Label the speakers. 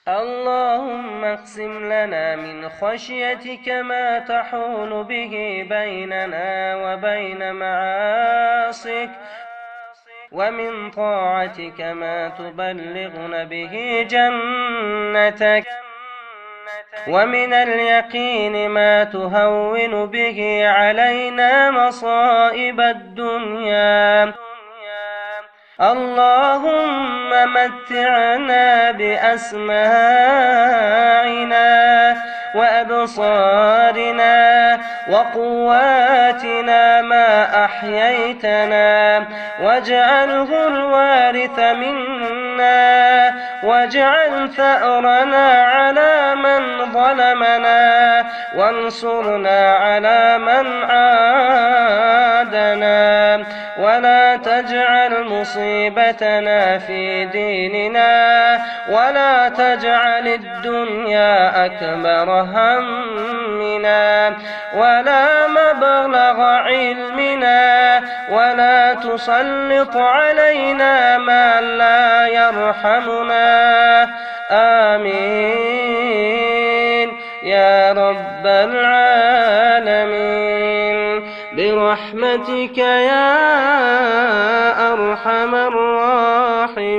Speaker 1: اللهم اقسم لنا من خشيتك ما تحول به بيننا وبين معاصيك، ومن طاعتك ما تبلغنا به جنتك، ومن اليقين ما تهون به علينا مصائب الدنيا. اللهم متعنا بأسماعنا وأبصارنا وقواتنا ما أحييتنا، واجعله الوارث منا، واجعل ثأرنا على من ظلمنا، وانصرنا على من عادنا، ولا تجعل مصيبتنا في ديننا، ولا تجعل الدنيا أكبر همنا ولا مبلغ علمنا، ولا تسلط علينا ما لا يرحمنا. آمين يا رب العالمين، برحمتك يا أرحم الراحمين.